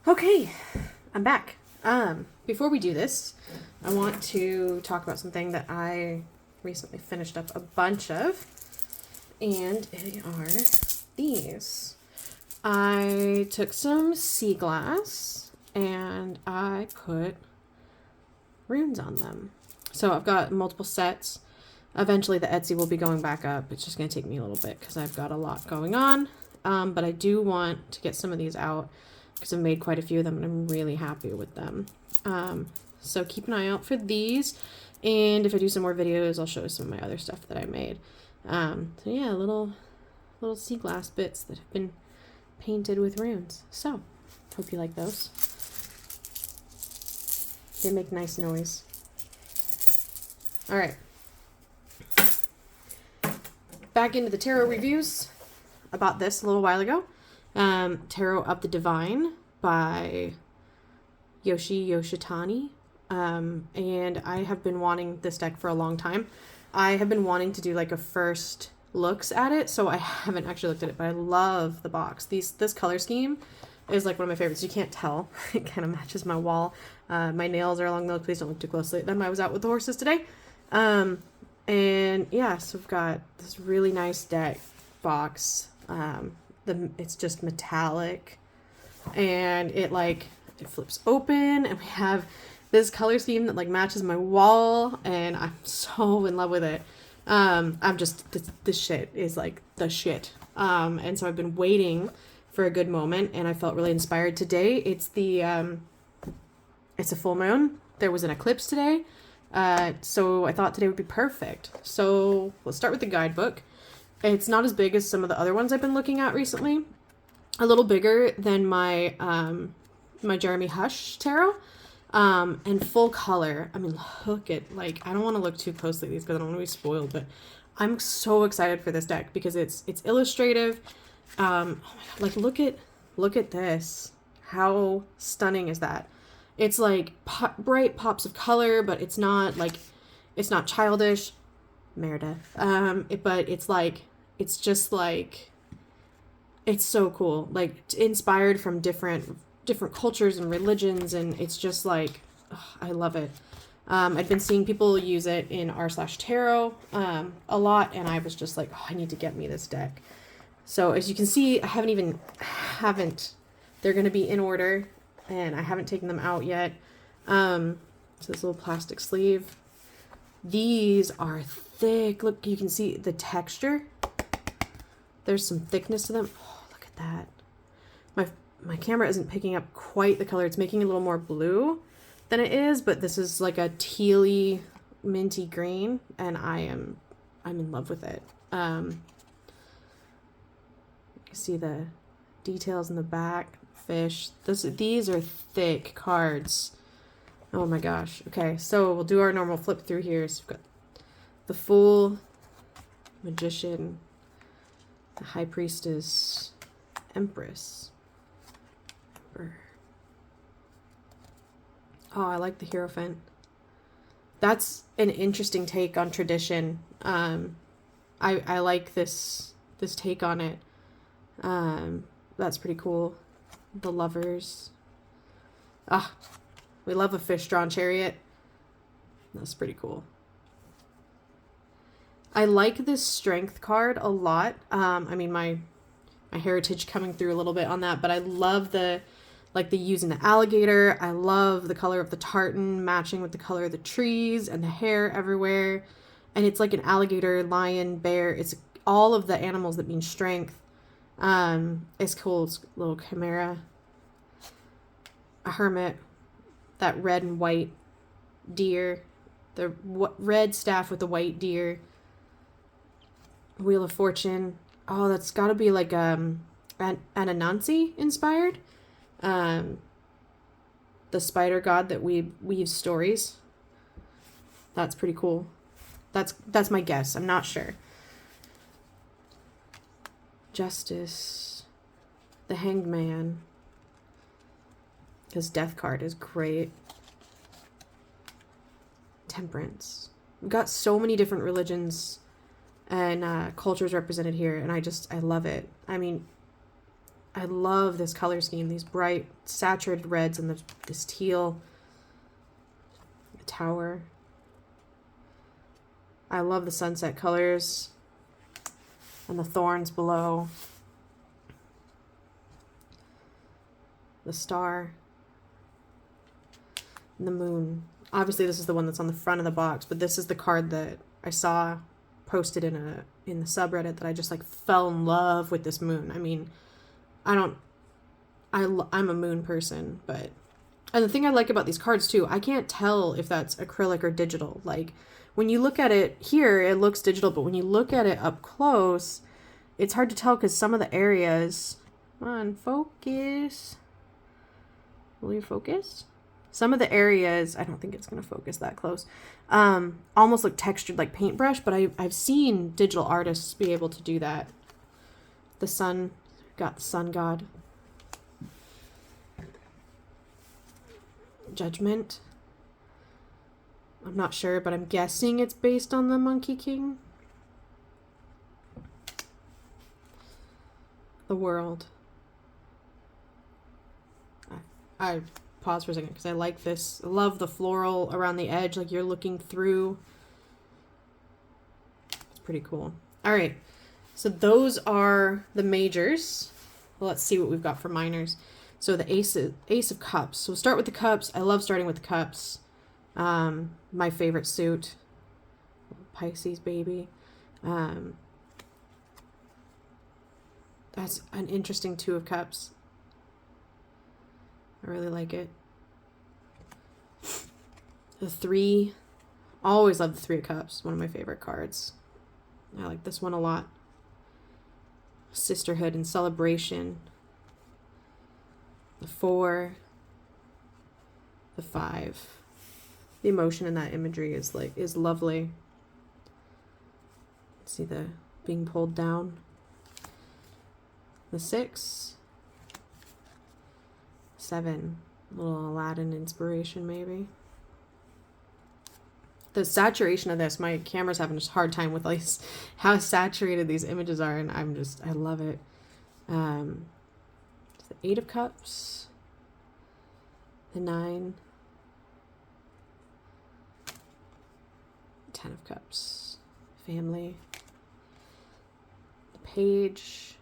Okay, I'm back. Before we do this, I want to talk about something that I recently finished up a bunch of, and they are these. I took some sea glass and I put runes on them. So I've got multiple sets. Eventually the Etsy will be going back up. It's just going to take me a little bit because I've got a lot going on. But I do want to get some of these out because I've made quite a few of them and I'm really happy with them. So keep an eye out for these. And if I do some more videos, I'll show you some of my other stuff that I made. So yeah, little sea glass bits that have been painted with runes. So, hope you like those. They make nice noise. All right. Back into the tarot reviews. I bought this a little while ago. Tarot of the Divine by Yoshitani. And I have been wanting this deck for a long time. I have been wanting to do like a first looks at it, so I haven't actually looked at it, but I love the box. This color scheme is like one of my favorites. You can't tell. It kind of matches my wall. My nails are along those. Please don't look too closely at them. I was out with the horses today. And yeah, so we've got this really nice deck box. It's just metallic, and it flips open, and we have this color scheme that like matches my wall, and I'm so in love with it. I'm just this shit is like the shit. And so I've been waiting for a good moment, and I felt really inspired today. It's a full moon. There was an eclipse today. So I thought today would be perfect. So let's start with the guidebook. It's not as big as some of the other ones I've been looking at recently. A little bigger than my my Jeremy Hush tarot. And full color. I mean, look at, I don't want to look too closely at these because I don't want to be spoiled, but I'm so excited for this deck because it's illustrative. Oh my God, look at this. How stunning is that? It's like bright pops of color, but it's not childish. Meredith. But it's just it's so cool. Like, inspired from different cultures and religions, and it's just I love it. I've been seeing people use it in r/tarot a lot, and I was just like, oh, I need to get me this deck. So as you can see, I haven't they're going to be in order, and I haven't taken them out yet. So this little plastic sleeve. These are thick. Look, you can see the texture. There's some thickness to them. Oh, look at that. My camera isn't picking up quite the color. It's making it a little more blue than it is, but this is like a tealy, minty green, and I'm in love with it. You see the details in the back. Fish. These are thick cards. Oh my gosh. Okay, so we'll do our normal flip through here. So we've got the Fool, Magician, the High Priestess, Empress. Oh, I like the Hierophant. That's an interesting take on tradition. I like this take on it. That's pretty cool. The Lovers. We love a fish-drawn chariot. That's pretty cool. I like this Strength card a lot. I mean, my heritage coming through a little bit on that, but I love the using the alligator. I love the color of the tartan matching with the color of the trees and the hair everywhere. And it's like an alligator, lion, bear. It's all of the animals that mean strength. It's cool. It's a little chimera. A hermit. That red and white deer. The red staff with the white deer. Wheel of Fortune. Oh, that's got to be like Anansi inspired. The spider god that weaves stories. That's pretty cool. That's my guess. I'm not sure. Justice. The Hanged Man. His death card is great. Temperance. We've got so many different religions and cultures represented here, and I love it. I mean, I love this color scheme. These bright saturated reds and this teal. The tower. I love the sunset colors. And the thorns below. The star. And the moon. Obviously this is the one that's on the front of the box, but this is the card that I saw posted in the subreddit that I just like fell in love with this moon. I mean, I'm a moon person, but, and the thing I like about these cards too, I can't tell if that's acrylic or digital. Like when you look at it here, it looks digital, but when you look at it up close, it's hard to tell because some of the areas, come on, focus. Will you focus? Some of the areas, I don't think it's going to focus that close, almost look textured like paintbrush, but I've seen digital artists be able to do that. The sun, got the sun god. Judgment. I'm not sure, but I'm guessing it's based on the Monkey King. The world. I pause for a second because I like this. I love the floral around the edge, like you're looking through. It's pretty cool. All right, so those are the majors. Well, let's see what we've got for minors. So the Ace of Cups. So we'll start with the cups. I love starting with the cups. My favorite suit. Pisces baby. That's an interesting Two of Cups. I really like it. The Three. Always love the Three of Cups. One of my favorite cards. I like this one a lot. Sisterhood and celebration. The Four. The Five. The emotion in that imagery is lovely. See the being pulled down. The Six. 7, a little Aladdin inspiration maybe. The saturation of this, my camera's having a hard time with like how saturated these images are, and I love it. The 8 of Cups, the 9, 10 of Cups, family, the Page.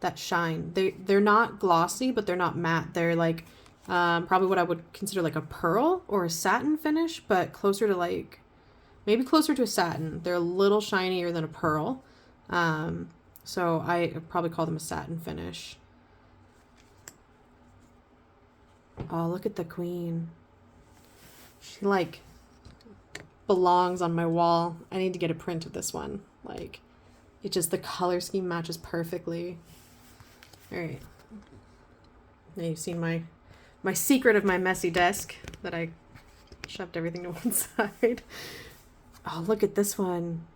That shine. They're not glossy, but they're not matte. They're like probably what I would consider like a pearl or a satin finish, but closer to like, maybe closer to a satin. They're a little shinier than a pearl. So I probably call them a satin finish. Oh, look at the Queen. She like belongs on my wall. I need to get a print of this one. Like it just, the color scheme matches perfectly. All right, now you've seen my secret of my messy desk that I shoved everything to one side. Oh, look at this one.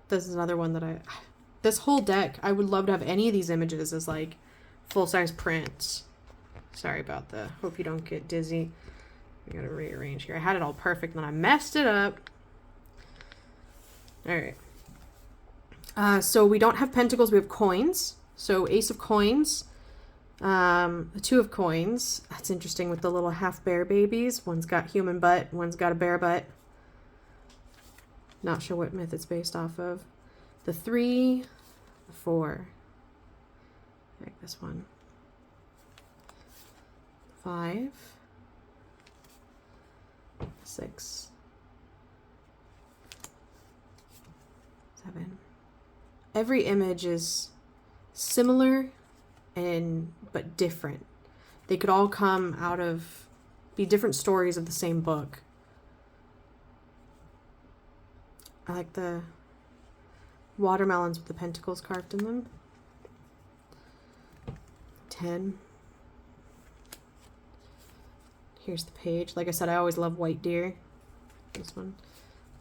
This is another one that this whole deck, I would love to have any of these images as like full-size prints. Sorry about the, hope you don't get dizzy. I gotta rearrange here. I had it all perfect and then I messed it up. All right. So we don't have pentacles, we have coins. So Ace of Coins, the Two of Coins. That's interesting with the little half bear babies. One's got human butt, one's got a bear butt. Not sure what myth it's based off of. The 3, the 4. Like this one. 5, 6, 7. Every image is similar but different. They could all come out of, be different stories of the same book. I like the watermelons with the pentacles carved in them. 10. Here's the Page. Like I said, I always love white deer. This one.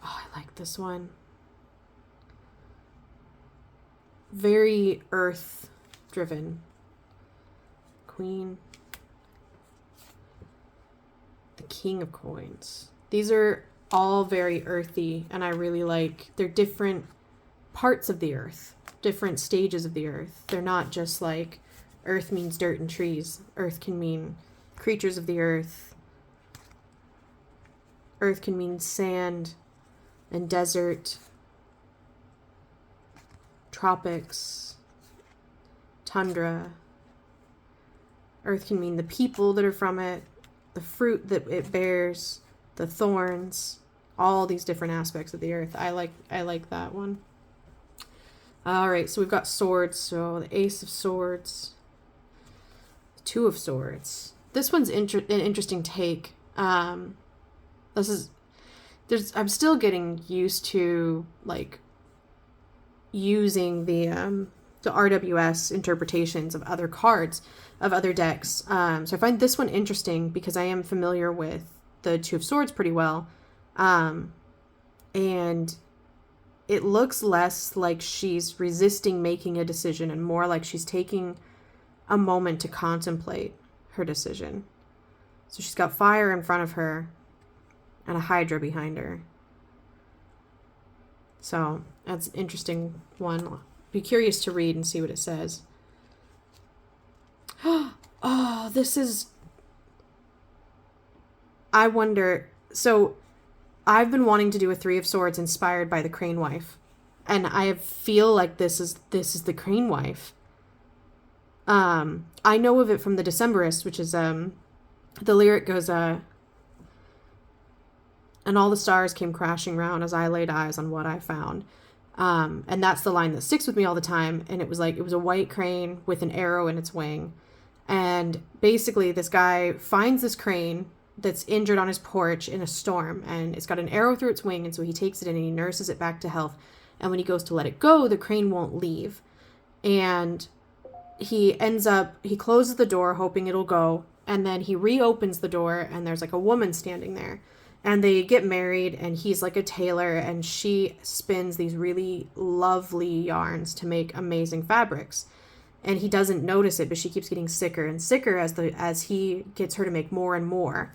Oh, I like this one. Very earth driven. Queen. The King of Coins. These are all very earthy, and I really like, they're different parts of the earth, different stages of the earth. They're not just like Earth means dirt and trees. Earth can mean creatures of the earth. Earth can mean sand and desert, tropics, tundra. Earth can mean the people that are from it, the fruit that it bears, the thorns, all these different aspects of the earth. I like that one. All right, so we've got swords. So the Ace of Swords, the Two of Swords. This one's an interesting take. I'm still getting used to like using the RWS interpretations of other cards, of other decks. So I find this one interesting because I am familiar with the Two of Swords pretty well. And it looks less like she's resisting making a decision and more like she's taking a moment to contemplate her decision. So she's got fire in front of her and a Hydra behind her. So that's an interesting one. Be curious to read and see what it says. Oh, this is... I wonder... So I've been wanting to do a Three of Swords inspired by the Crane Wife. And I feel like this is the Crane Wife. I know of it from the Decemberist, which is the lyric goes, and all the stars came crashing round as I laid eyes on what I found. And that's the line that sticks with me all the time. And it was a white crane with an arrow in its wing. And basically this guy finds this crane that's injured on his porch in a storm, and it's got an arrow through its wing, and so he takes it in and he nurses it back to health. And when he goes to let it go, the crane won't leave. And he closes the door hoping it'll go, and then he reopens the door and there's like a woman standing there. And they get married, and he's like a tailor, and she spins these really lovely yarns to make amazing fabrics. And he doesn't notice it, but she keeps getting sicker and sicker as he gets her to make more and more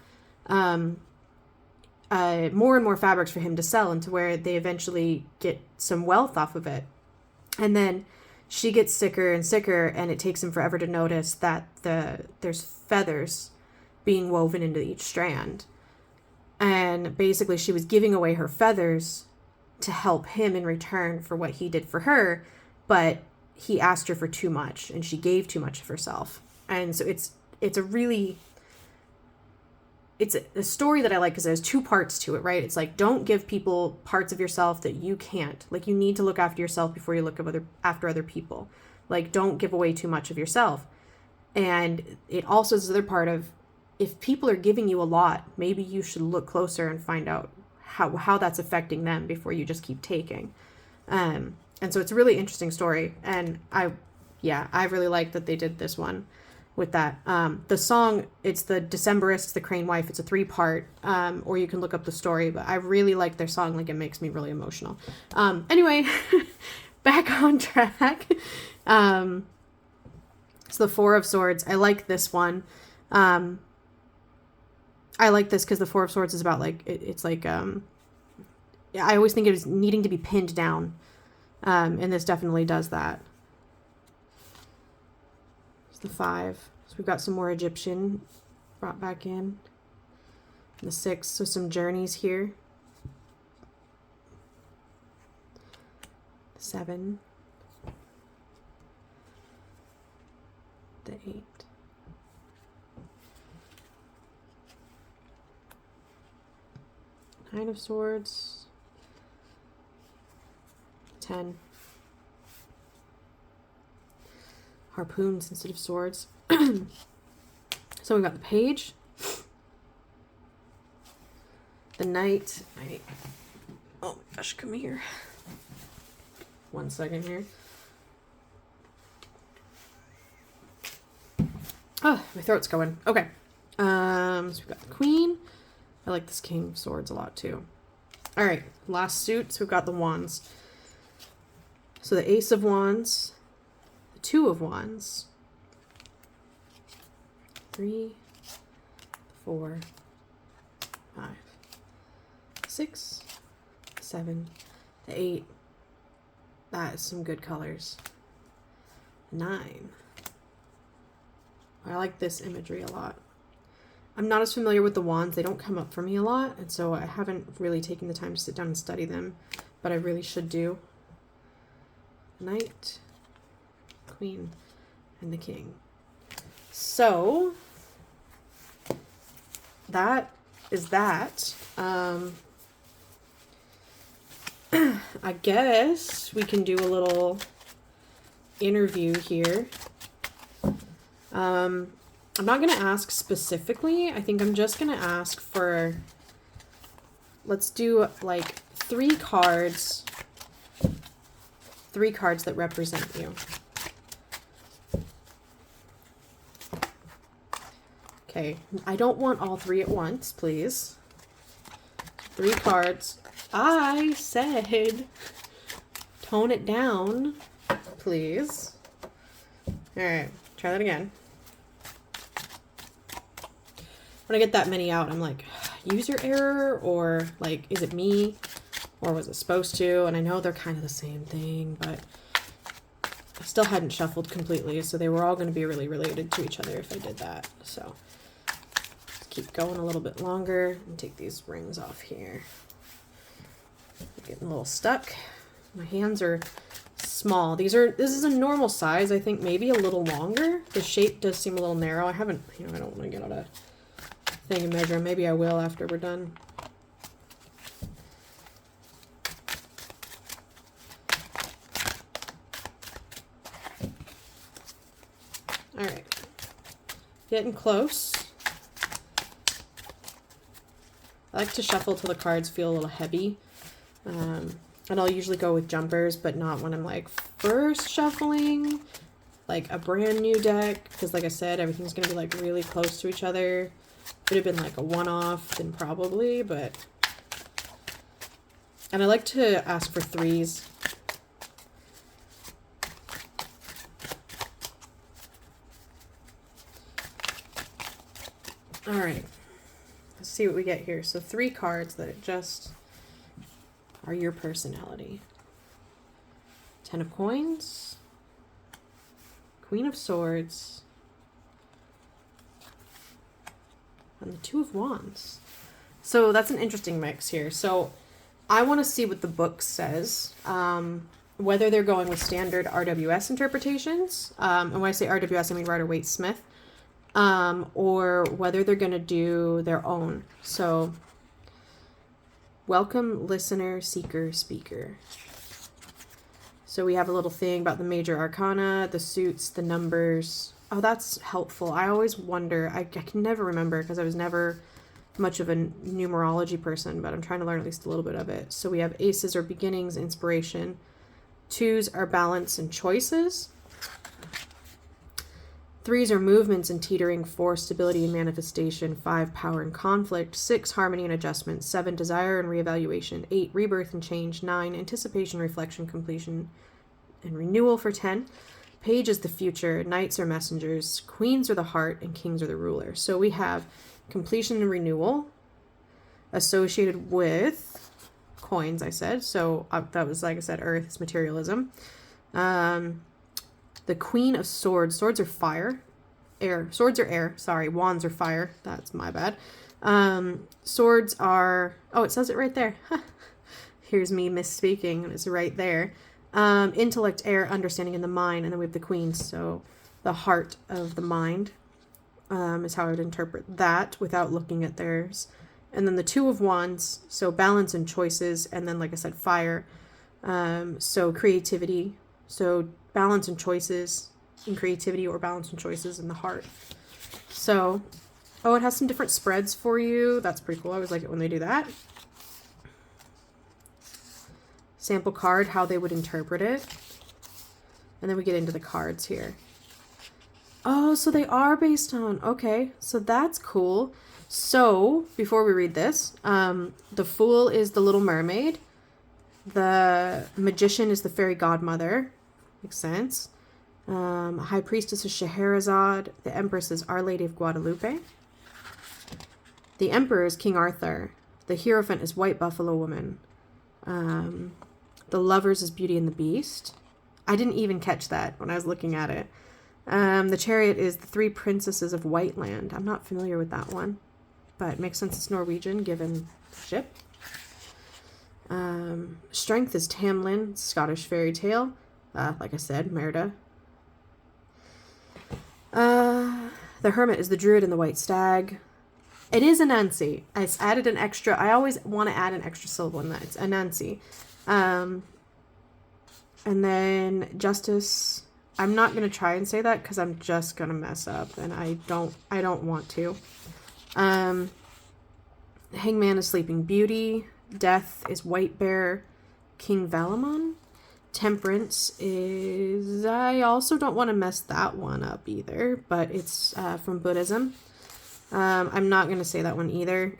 fabrics for him to sell, into where they eventually get some wealth off of it. And then she gets sicker and sicker, and it takes him forever to notice that there's feathers being woven into each strand. And basically she was giving away her feathers to help him in return for what he did for her, but he asked her for too much, and she gave too much of herself. And so it's a story that I like because there's two parts to it, right? It's like, don't give people parts of yourself that you can't. Like, you need to look after yourself before you look after other people. Like, don't give away too much of yourself. And it also is the other part of, if people are giving you a lot, maybe you should look closer and find out how that's affecting them before you just keep taking. And so it's a really interesting story. And I really like that they did this one with that. The song, it's the Decemberists, the Crane Wife. It's a 3-part, or you can look up the story, but I really like their song. Like, it makes me really emotional. Anyway, back on track. So the Four of Swords, I like this one. I like this because the Four of Swords is about like, it's like, I always think it was needing to be pinned down. And this definitely does that. It's the 5. So we've got some more Egyptian brought back in. The 6, so some journeys here. The 7. The 8. Nine of Swords. 10. Harpoons instead of swords. So we've got the Page. The Knight. Oh my gosh, come here. 1 second here. Oh, my throat's going. Okay. So we've got the Queen. I like this King of Swords a lot too. All right, last suit. So we've got the Wands. So the Ace of Wands, the Two of Wands, 3, 4, 5, 6, 7, the 8. That is some good colors. 9, I like this imagery a lot. I'm not as familiar with the wands. They don't come up for me a lot, and so I haven't really taken the time to sit down and study them, but I really should do. Knight, Queen, and the King. So that is that. I guess we can do a little interview here. I'm not going to ask specifically. I think I'm just going to ask for, let's do like 3 cards that represent you. Okay, I don't want all 3 at once, please. 3 cards. I said tone it down, please. All right, try that again. When I get that many out, I'm like, user error, or like, is it me, or was it supposed to? And I know they're kind of the same thing, but I still hadn't shuffled completely, so they were all going to be really related to each other if I did that. So let's keep going a little bit longer and take these rings off here. I'm getting a little stuck. My hands are small. This is a normal size. I think maybe a little longer. The shape does seem a little narrow. I haven't, I don't want to get out a thing and measure. Maybe I will after we're done. All right, getting close. I like to shuffle till the cards feel a little heavy. And I'll usually go with jumpers, but not when I'm like first shuffling, like a brand new deck. Because like I said, everything's going to be like really close to each other. Would have been like a one-off then probably, but. And I like to ask for 3s. All right, let's see what we get here. So 3 cards that just are your personality. 10 of Coins, Queen of Swords, and the 2 of Wands. So that's an interesting mix here. So I want to see what the book says, whether they're going with standard RWS interpretations, and when I say RWS, I mean Rider-Waite-Smith, or whether they're going to do their own. So welcome, listener, seeker, speaker. So we have a little thing about the major arcana, the suits, the numbers. Oh, that's helpful. I always wonder, I can never remember because I was never much of a numerology person, but I'm trying to learn at least a little bit of it. So we have aces are beginnings, inspiration. 2s are balance and choices. 3s are movements and teetering. 4, stability and manifestation. 5, power and conflict. 6, harmony and adjustment. 7, desire and reevaluation. 8, rebirth and change. 9, anticipation, reflection, completion, and renewal for 10. Page is the future. Knights are messengers. Queens are the heart, and kings are the ruler. So we have completion and renewal associated with coins, I said. So that was, like I said, earth is materialism. The Queen of Swords. Swords are fire. Air. Swords are air. Sorry. Wands are fire. That's my bad. Swords are... Oh, it says it right there. Here's me misspeaking. It's right there. Intellect, air, understanding in the mind. And then we have the Queen. So the heart of the mind is how I would interpret that without looking at theirs. And then the 2 of Wands. So balance and choices. And then, like I said, fire. So creativity. So balance and choices in creativity, or balance and choices in the heart. So, oh, it has some different spreads for you. That's pretty cool. I always like it when they do that. Sample card, how they would interpret it. And then we get into the cards here. Oh, so they are based on, okay. So that's cool. So, before we read this, the Fool is the Little Mermaid. The Magician is the Fairy Godmother. Makes sense. High Priestess is Scheherazade. The Empress is Our Lady of Guadalupe. The Emperor is King Arthur. The Hierophant is White Buffalo Woman. The Lovers is Beauty and the Beast. I didn't even catch that when I was looking at it. The Chariot is the Three Princesses of Whiteland. I'm not familiar with that one, but it makes sense it's Norwegian given the ship. Strength is Tamlin, Scottish fairy tale. Like I said, Merida. The Hermit is the Druid and the White Stag. It is Anansi. I added an extra. I always want to add an extra syllable in that. It's Anansi. And then Justice. I'm not going to try and say that because I'm just going to mess up, and I don't want to. Hangman is Sleeping Beauty. Death is White Bear. King Valamon. Temperance is... I also don't want to mess that one up either, but it's from Buddhism. I'm not going to say that one either.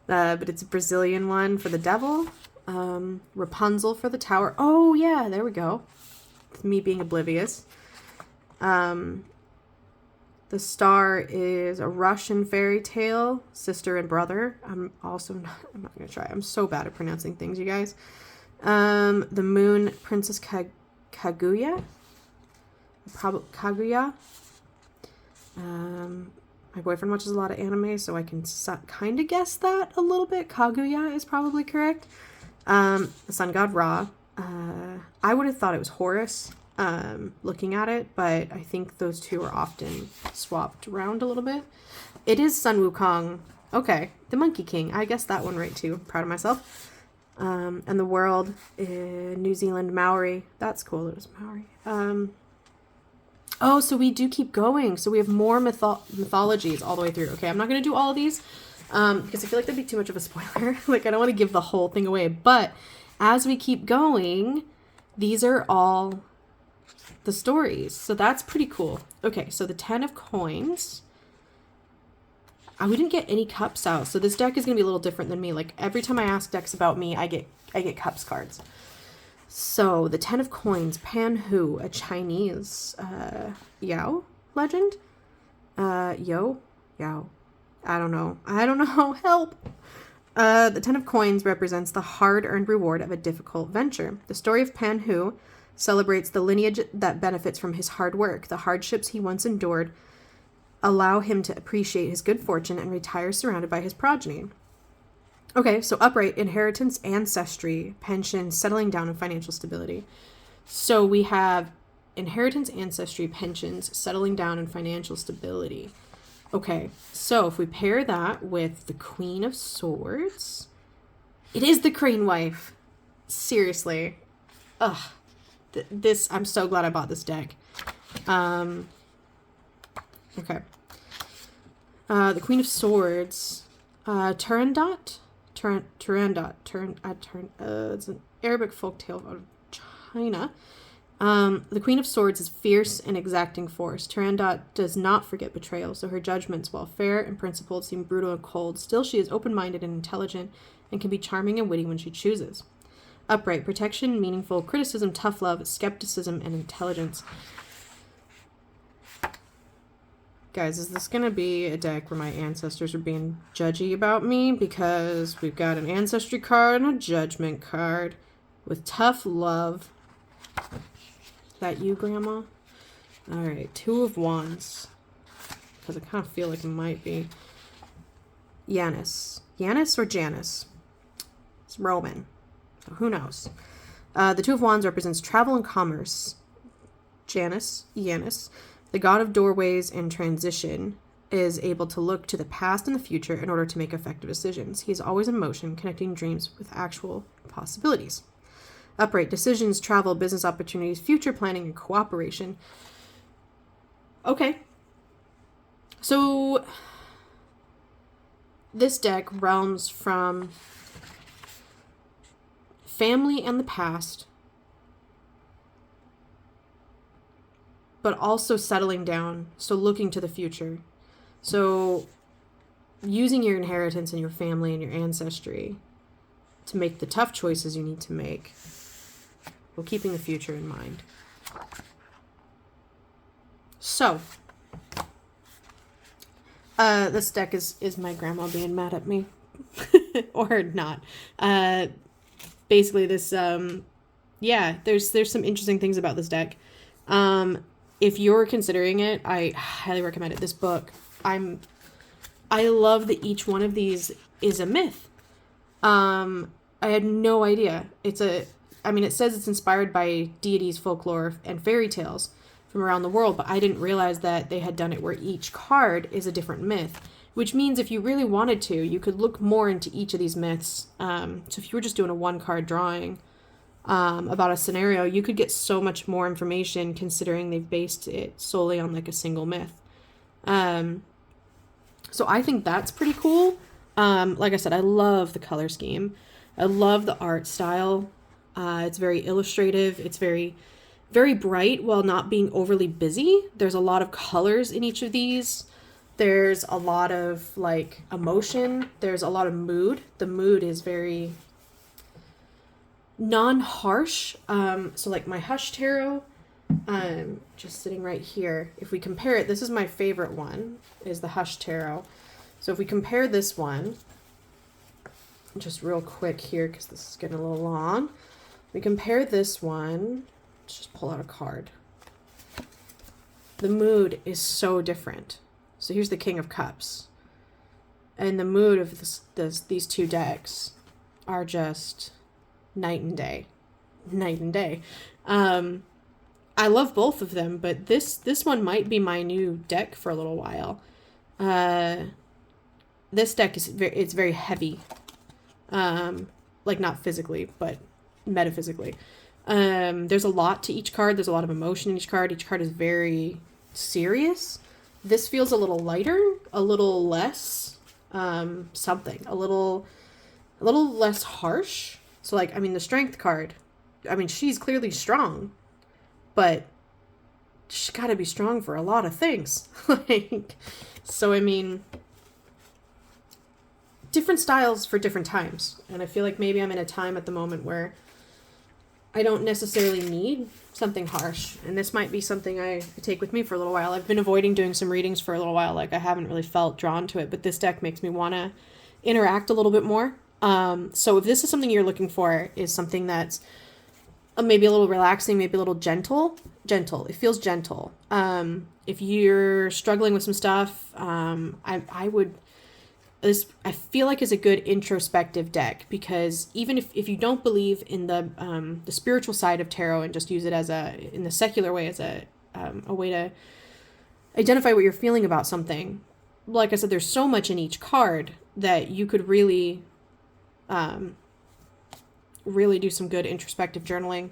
But it's a Brazilian one for the devil. Rapunzel for the tower. Oh, yeah, there we go. It's me being oblivious. The star is a Russian fairy tale, sister and brother. I'm not going to try. I'm so bad at pronouncing things, you guys. The moon, Princess Kaguya. Kaguya. My boyfriend watches a lot of anime, so I can kind of guess that a little bit. Kaguya is probably correct. The sun god Ra. I would have thought it was Horus, looking at it, but I think those two are often swapped around a little bit. It is Sun Wukong. Okay, the Monkey King. I guessed that one right too. Proud of myself. And the world, New Zealand Maori. That's cool. It was Maori. Oh, so we do keep going. So we have more mythologies all the way through. Okay, I'm not going to do all of these because I feel like that'd be too much of a spoiler. Like, I don't want to give the whole thing away. But as we keep going, these are all the stories. So that's pretty cool. Okay, so the 10 of coins. We didn't get any cups out. So this deck is going to be a little different than me. Like, every time I ask decks about me, I get cups cards. So, the 10 of coins, Pan Hu, a Chinese Yao legend. Yao. I don't know. Help! The 10 of coins represents the hard-earned reward of a difficult venture. The story of Pan Hu celebrates the lineage that benefits from his hard work. The hardships he once endured allow him to appreciate his good fortune and retire surrounded by his progeny. Okay, so upright, inheritance, ancestry, pension, settling down, and financial stability. So we have inheritance, ancestry, pensions, settling down, and financial stability. Okay, so if we pair that with the Queen of Swords, it is the Crane Wife. Seriously. Ugh. I'm so glad I bought this deck. Okay. The Queen of Swords, Turandot. It's an Arabic folktale out of China. The Queen of Swords is fierce and exacting force. Turandot does not forget betrayal, so her judgments, while fair and principled, seem brutal and cold. Still, she is open-minded and intelligent, and can be charming and witty when she chooses. Upright, protection, meaningful, criticism, tough love, skepticism, and intelligence. Guys, is this going to be a deck where my ancestors are being judgy about me? Because we've got an ancestry card and a judgment card with tough love. Is that you, Grandma? Alright, 2 of Wands. Because I kind of feel like it might be. Yanis. Yanis or Janice? It's Roman. So who knows? The 2 of Wands represents travel and commerce. Yanis, the god of doorways and transition, is able to look to the past and the future in order to make effective decisions. He is always in motion, connecting dreams with actual possibilities. Upright, decisions, travel, business opportunities, future planning, and cooperation. Okay. So, this deck realms from family and the past, but also settling down, so looking to the future. So using your inheritance and your family and your ancestry to make the tough choices you need to make, while keeping the future in mind. So, this deck is my grandma being mad at me. Or not. Basically this, there's some interesting things about this deck. if you're considering it, I highly recommend it. This book, I love that each one of these is a myth. I had no idea. It says it's inspired by deities, folklore, and fairy tales from around the world, but I didn't realize that they had done it where each card is a different myth, which means if you really wanted to, you could look more into each of these myths. So if you were just doing a one-card drawing about a scenario, you could get so much more information considering they've based it solely on like a single myth. So I think that's pretty cool. Like I said, I love the color scheme. I love the art style. It's very illustrative. It's very, very bright while not being overly busy. There's a lot of colors in each of these. There's a lot of like emotion. There's a lot of mood. The mood is very non-harsh. So like my Hush Tarot, just sitting right here. If we compare it, this is my favorite one, is the Hush Tarot. So if we compare this one, just real quick here, because this is getting a little long. We compare this one, let's just pull out a card. The mood is so different. So here's the King of Cups. And the mood of these two decks are just night and day. Night and day. I love both of them, but this one might be my new deck for a little while. This deck it's very heavy. Like not physically, but metaphysically. There's a lot to each card. There's a lot of emotion in each card. Each card is very serious. This feels a little lighter, a little less something, a little less harsh. So like, I mean, the Strength card, I mean, she's clearly strong, but she's got to be strong for a lot of things. Like, so I mean, different styles for different times. And I feel like maybe I'm in a time at the moment where I don't necessarily need something harsh. And this might be something I take with me for a little while. I've been avoiding doing some readings for a little while. Like I haven't really felt drawn to it, but this deck makes me want to interact a little bit more. So if this is something you're looking for, is something that's maybe a little relaxing, maybe a little gentle. It feels gentle. If you're struggling with some stuff, I feel like is a good introspective deck, because even if you don't believe in the spiritual side of tarot and just use it as in the secular way as a way to identify what you're feeling about something, like I said, there's so much in each card that you could really do some good introspective journaling.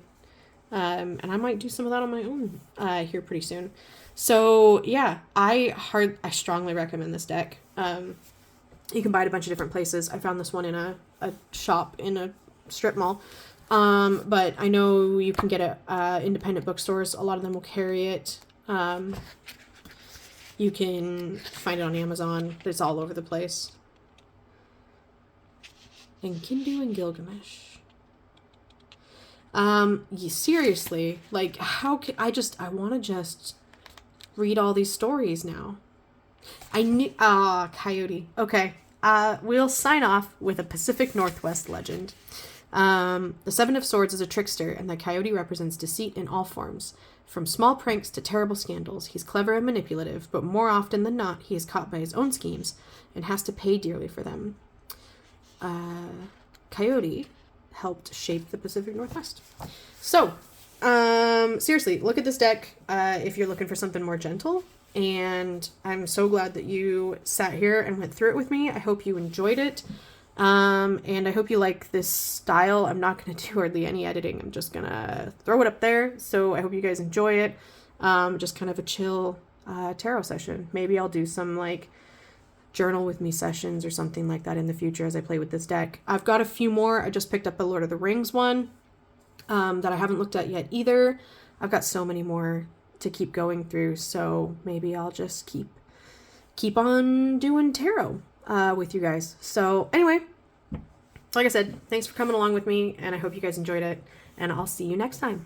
And I might do some of that on my own here pretty soon. So yeah, I strongly recommend this deck. You can buy it a bunch of different places. I found this one in a shop in a strip mall. But I know you can get it independent bookstores. A lot of them will carry it. You can find it on Amazon. It's all over the place. And Kindu and Gilgamesh. Seriously, like how can I want to just read all these stories now. I knew, Coyote. Okay. We'll sign off with a Pacific Northwest legend. The Seven of Swords is a trickster, and the coyote represents deceit in all forms. From small pranks to terrible scandals, he's clever and manipulative, but more often than not, he is caught by his own schemes and has to pay dearly for them. Coyote helped shape the Pacific Northwest. So, seriously, look at this deck if you're looking for something more gentle. And I'm so glad that you sat here and went through it with me. I hope you enjoyed it. And I hope you like this style. I'm not going to do hardly any editing. I'm just going to throw it up there. So I hope you guys enjoy it. Just kind of a chill tarot session. Maybe I'll do some like journal with me sessions or something like that in the future as I play with this deck. I've got a few more. I just picked up a Lord of the Rings one that I haven't looked at yet either. I've got so many more to keep going through, so maybe I'll just keep on doing tarot with you guys. So anyway, like I said, thanks for coming along with me, and I hope you guys enjoyed it, and I'll see you next time.